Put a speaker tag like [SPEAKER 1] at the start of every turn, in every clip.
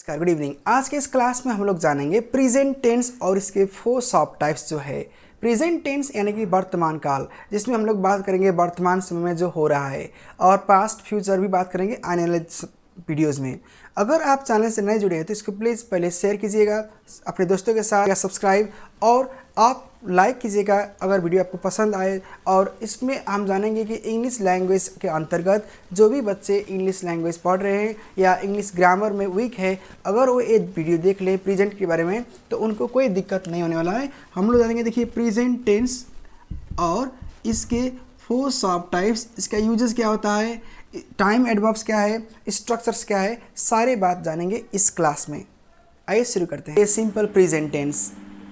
[SPEAKER 1] नमस्कार, good evening. आज के इस क्लास में हम लोग जानेंगे प्रेजेंट टेंस और इसके 4 सब टाइप्स जो है। प्रेजेंट टेंस यानी कि वर्तमान काल, जिसमें हम लोग बात करेंगे वर्तमान समय में जो हो रहा है, और पास्ट फ्यूचर भी बात करेंगे आने वाले वीडियोज़ में। अगर आप चैनल से नए जुड़े हैं तो इसको प्लीज़ पहले शेयर कीजिएगा अपने दोस्तों के साथ, या सब्सक्राइब, और आप लाइक कीजिएगा अगर वीडियो आपको पसंद आए। और इसमें हम जानेंगे कि इंग्लिश लैंग्वेज के अंतर्गत जो भी बच्चे इंग्लिश लैंग्वेज पढ़ रहे हैं या इंग्लिश ग्रामर में वीक है, अगर वो एक वीडियो देख लें प्रेजेंट के बारे में तो उनको कोई दिक्कत नहीं होने वाला है। हम लोग जानेंगे, देखिए, प्रेजेंट टेंस और इसके 4 सब टाइप्स, इसका यूजेस क्या होता है, टाइम एडवर्ब्स क्या है, स्ट्रक्चर्स क्या है, सारे बात जानेंगे इस क्लास में। आइए शुरू करते हैं। Simple present tense,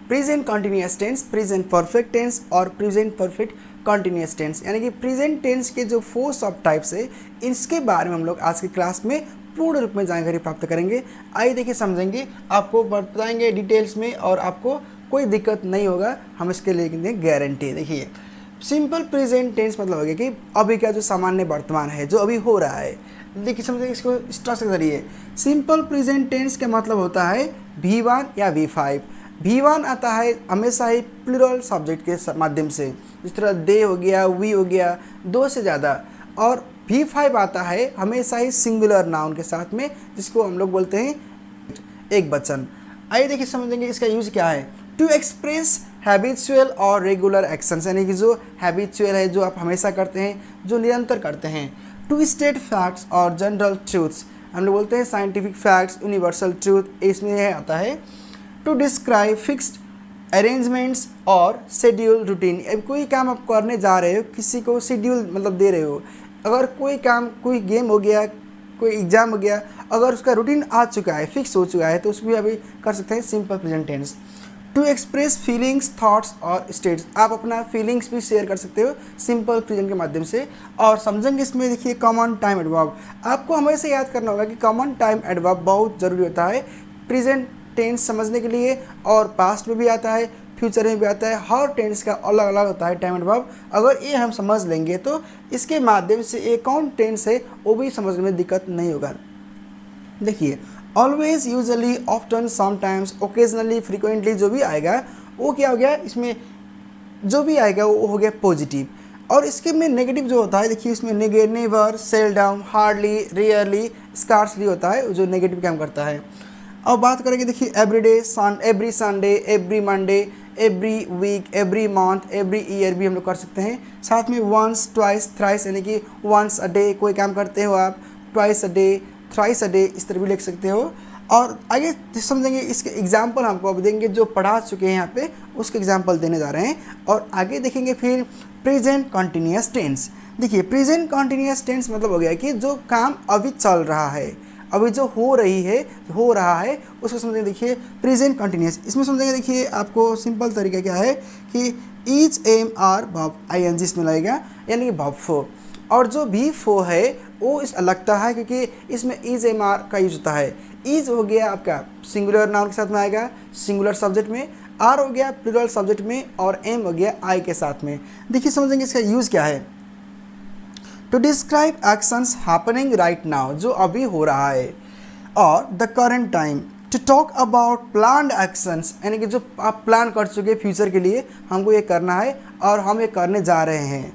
[SPEAKER 1] present continuous tense, present perfect tense और प्रेजेंट परफेक्ट कंटिन्यूअस टेंस, यानी कि प्रेजेंट टेंस के जो 4 सब टाइप्स है, इसके बारे में हम लोग आज की क्लास में पूर्ण रूप में जानकारी प्राप्त करेंगे। आइए देखिए, समझेंगे, आपको बताएंगे डिटेल्स में और आपको कोई दिक्कत नहीं होगा, हम इसके लिए गारंटी। देखिए, सिंपल प्रेजेंट टेंस मतलब हो गया कि अभी का जो सामान्य वर्तमान है, जो अभी हो रहा है। देखिए, समझेंगे इसको स्ट्रक्चर के जरिए। सिंपल प्रेजेंट टेंस का मतलब होता है V1 या V5। V1 आता है हमेशा ही प्लूरल सब्जेक्ट के माध्यम से, जिस तरह दे हो गया, वी हो गया, 2 से ज़्यादा। और V5 आता है हमेशा ही सिंगुलर नाउन के साथ में, जिसको हम लोग बोलते हैं एक वचन। आइए देखिए, समझेंगे इसका यूज क्या है। टू एक्सप्रेस हैबिचुअल और रेगुलर एक्शंस, यानी कि जो हैबिचुअल है, जो आप हमेशा करते हैं, जो निरंतर करते हैं। टू स्टेट फैक्ट्स और जनरल ट्रूथ्स, हम लोग बोलते हैं साइंटिफिक फैक्ट्स, यूनिवर्सल ट्रूथ, इसमें आता है। टू डिस्क्राइब फिक्स्ड अरेंजमेंट्स और शेड्यूल रूटीन, अब कोई काम आप करने जा रहे हो, किसी को शेड्यूल मतलब दे रहे हो। अगर कोई काम, कोई गेम हो गया, कोई एग्जाम हो गया, अगर उसका रूटीन आ चुका है, फिक्स हो चुका है, तो उसको भी अभी कर सकते हैं simple present tense. To express feelings, thoughts और स्टेट्स, आप अपना फीलिंग्स भी शेयर कर सकते हो सिंपल प्रेजेंट के माध्यम से। और समझेंगे इसमें, देखिए, कॉमन टाइम एडवर्ब, आपको हमेशा याद करना होगा कि कॉमन टाइम एडवर्ब बहुत ज़रूरी होता है प्रेजेंट टेंस समझने के लिए, और पास्ट में भी आता है, फ्यूचर में भी आता है। हर टेंस का अलग अलग होता है टाइम एडवर्ब। अगर ये हम समझ लेंगे तो इसके माध्यम से ये कौन टेंस है वो भी समझने में दिक्कत नहीं होगा। देखिए, always, usually, often, sometimes, occasionally, frequently, जो भी आएगा वो क्या हो गया, इसमें जो भी आएगा वो हो गया पॉजिटिव। और इसके में नेगेटिव जो होता है, देखिए, इसमें never, seldom, hardly, rarely, scarcely होता है, जो नेगेटिव काम करता है। अब बात करेंगे, देखिए, everyday, every Sunday, every Monday, every week, every month, every year भी हम लोग कर सकते हैं। साथ में वंस, ट्वाइस, थ्राइस, यानी कि वंस अ डे कोई काम करते हो आप, twice a day, thrice a day, इस तरह भी लिख सकते हो। और आगे समझेंगे, इसके एग्जाम्पल हमको अब देंगे, जो पढ़ा चुके हैं यहाँ पे उसके एग्जाम्पल देने जा रहे हैं। और आगे देखेंगे फिर प्रेजेंट कंटिन्यूअस टेंस। देखिए, प्रेजेंट कंटिन्यूअस टेंस मतलब हो गया कि जो काम अभी चल रहा है, अभी जो हो रहा है उसको समझेंगे। देखिए, प्रेजेंट कंटिन्यूअस, इसमें समझेंगे, देखिए, आपको सिंपल तरीका क्या है कि is am are verb ING इसमें लगेगा, यानी कि वर्ब फो। और जो भी फो है वो इस लगता है क्योंकि इसमें ईज एम आर का यूज होता है। ईज हो गया आपका सिंगुलर नाउन के साथ में आएगा, सिंगुलर सब्जेक्ट में, आर हो गया प्लूरल सब्जेक्ट में, और एम हो गया आई के साथ में। देखिए, समझेंगे इसका यूज़ क्या है। To describe actions happening right now, जो अभी हो रहा है, और the current time. To talk about planned actions, यानी कि जो आप प्लान कर चुके फ्यूचर के लिए, हमको ये करना है और हम ये करने जा रहे हैं।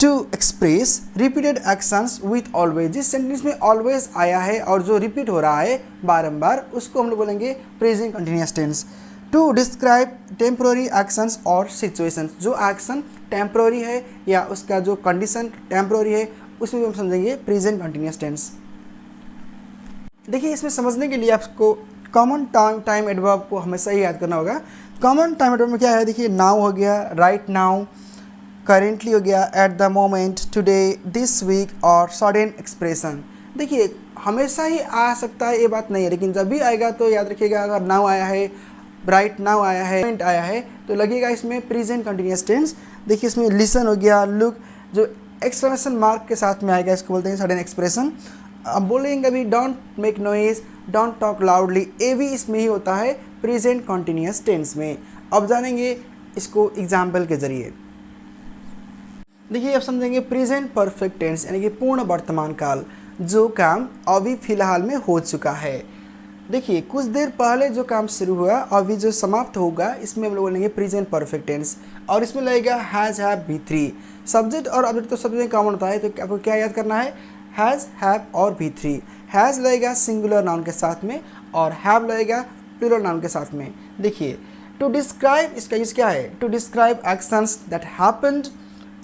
[SPEAKER 1] To express repeated actions with always, जिस सेंटेंस में ऑलवेज आया है और जो रिपीट हो रहा है बारंबार, उसको हम लोग बोलेंगे present continuous tense. To describe temporary actions और सिचुएशंस, जो एक्शन टेम्प्रोरी है या उसका जो कंडीशन टेम्प्रोरी है, उसमें भी हम समझेंगे प्रेजेंट कंटिन्यूअस टेंस। देखिए, इसमें समझने के लिए आपको कॉमन टाइम एडवर्ब को हमेशा ही याद करना होगा। कॉमन टाइम एडवर्ब में क्या है, देखिए, नाउ हो गया, राइट नाउ, करेंटली हो गया, at the moment, today, this week, और सडन एक्सप्रेशन। देखिए, हमेशा ही आ सकता है, ये बात नहीं है, लेकिन जब भी आएगा तो याद रखिएगा, अगर नाउ आया है, राइट नाउ आया है, मोमेंट आया है, तो लगेगा इसमें प्रेजेंट कंटिन्यूअस टेंस। देखिए, इसमें लिसन हो गया, लुक, जो एक्सक्लेमेशन मार्क के साथ में आएगा, इसको बोलते हैं सडन एक्सप्रेशन। अब बोलेंगे अभी, don't make noise, don't talk loudly, ये भी इसमें ही होता है प्रेजेंट कंटिन्यूअस टेंस में। अब जानेंगे इसको एग्जाम्पल के जरिए। देखिए, अब समझेंगे प्रेजेंट परफेक्ट टेंस, यानी कि पूर्ण वर्तमान काल, जो काम अभी फिलहाल में हो चुका है। देखिए कुछ देर पहले जो काम शुरू हुआ अभी जो समाप्त होगा इसमें हम लोग बोलेंगे प्रेजेंट परफेक्ट टेंस, और इसमें लगेगा has have V three. Subject और ऑब्जेक्ट तो सब जगह कॉमन होता है, तो आपको क्या याद करना है, हैज़ हैव और बी थ्री। हैज़ लगेगा सिंगुलर नाउन के साथ में और हैव लगेगा प्लूरल नाउन के साथ में। देखिए टू डिस्क्राइब, इसका यूज क्या है, to describe actions that happened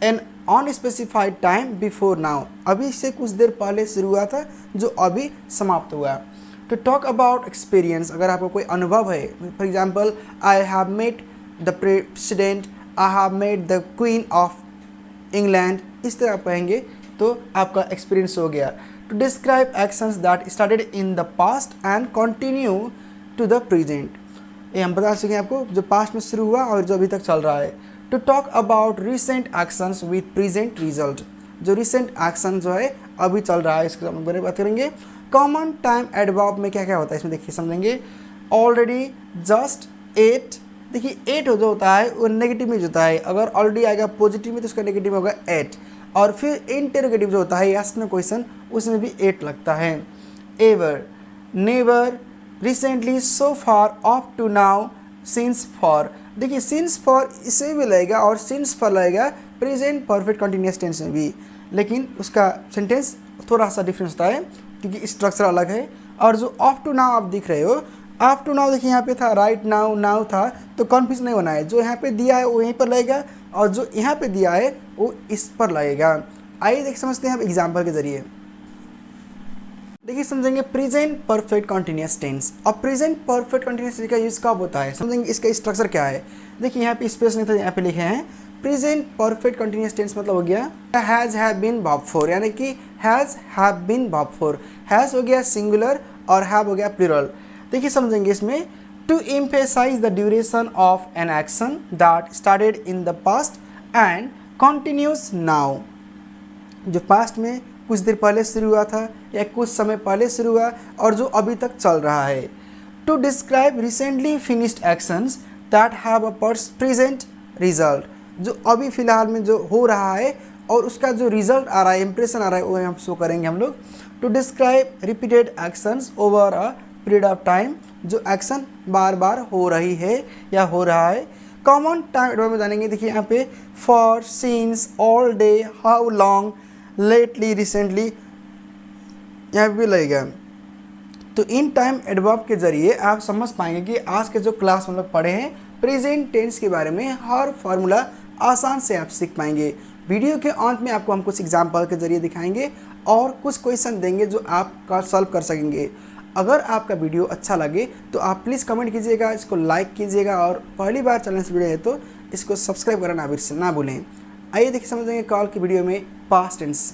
[SPEAKER 1] an unspecified time before now, अभी से कुछ देर पहले शुरू हुआ था जो अभी समाप्त हुआ। टू टॉक अबाउट एक्सपीरियंस, अगर आपको कोई अनुभव है, for example I have met the president, I have met the queen of England, इस तरह आप कहेंगे तो आपका एक्सपीरियंस हो गया। To describe actions that started in the past and continue to the present, ये हम बता सकें आपको जो पास्ट में शुरू हुआ और जो अभी तक चल रहा है। To talk about recent actions with present result, जो रिसेंट एक्शन जो है अभी चल रहा है इसके बारे में बात करेंगे। कॉमन टाइम एडवर्ब में क्या क्या होता है इसमें देखिए समझेंगे। ऑलरेडी, जस्ट, एट, देखिए एट जो होता है वो नेगेटिव में जो होता है, अगर ऑलरेडी आएगा पॉजिटिव में तो उसका नेगेटिव में होगा एट, और फिर इंटरोगेटिव जो होता है यस नो क्वेश्चन उसमें भी एट लगता है। Ever, never, recently, so far, up to now, since for, देखिए सिंस फॉर इसे भी लगेगा और सिंस फॉर लगेगा प्रेजेंट परफेक्ट कंटिन्यूअस टेंस में भी, लेकिन उसका सेंटेंस थोड़ा सा डिफरेंस होता है क्योंकि स्ट्रक्चर अलग है। और जो अप टू नाउ आप दिख रहे हो, अप टू नाउ देखिए यहाँ पे था राइट नाउ, नाउ था, तो कन्फ्यूज नहीं होना है, जो यहाँ पे दिया है वो यहीं पर लगेगा और जो यहाँ पे दिया है वो इस पर लगेगा। आइए देख समझते हैं आप एग्जाम्पल के जरिए। देखिए समझेंगे प्रेजेंट परफेक्ट कंटिन्यूअस टेंस। अब प्रेजेंट परफेक्ट कंटिन्यूअस टेंस का यूज कब होता है समझेंगे, इसका स्ट्रक्चर क्या है। देखिए यहाँ पे स्पेस नहीं था, यहाँ पे लिखे हैं प्रेजेंट परफेक्ट कंटिन्यूअस टेंस मतलब हो गया has have been verb four, यानी कि has have been verb four. Has हो गया सिंगुलर और हैव हो गया प्लूरल। देखिए समझेंगे इसमें to emphasise the duration of an action that started in the past and continues now, जो पास्ट में कुछ देर पहले शुरू हुआ था या कुछ समय पहले शुरू हुआ और जो अभी तक चल रहा है। To describe recently finished actions that have a present result, जो अभी फ़िलहाल में जो हो रहा है और उसका जो रिजल्ट आ रहा है, इंप्रेशन आ रहा है, वो हम शो करेंगे हम लोग। To describe repeated actions over a period of time, जो एक्शन बार बार हो रही है या हो रहा है। कॉमन टाइम एडवर्ब में जानेंगे, देखिए यहाँ पे for, since, all day, how long, lately, recently, यहाँ भी लगेगा। तो इन टाइम एडवर्ब के जरिए आप समझ पाएंगे कि आज के जो क्लास हम लोग पढ़े हैं प्रेजेंट टेंस के बारे में हर फार्मूला आसान से आप सीख पाएंगे। वीडियो के अंत में आपको हम कुछ एग्जाम्पल के जरिए दिखाएंगे और कुछ क्वेश्चन देंगे जो आप सॉल्व कर सकेंगे। अगर आपका वीडियो अच्छा लगे तो आप प्लीज़ कमेंट कीजिएगा, इसको लाइक कीजिएगा और पहली बार चैनल से जुड़े हैं तो इसको सब्सक्राइब करना ना भूलें। आइए देखिए समझेंगे कल की वीडियो में पास्ट टेंस।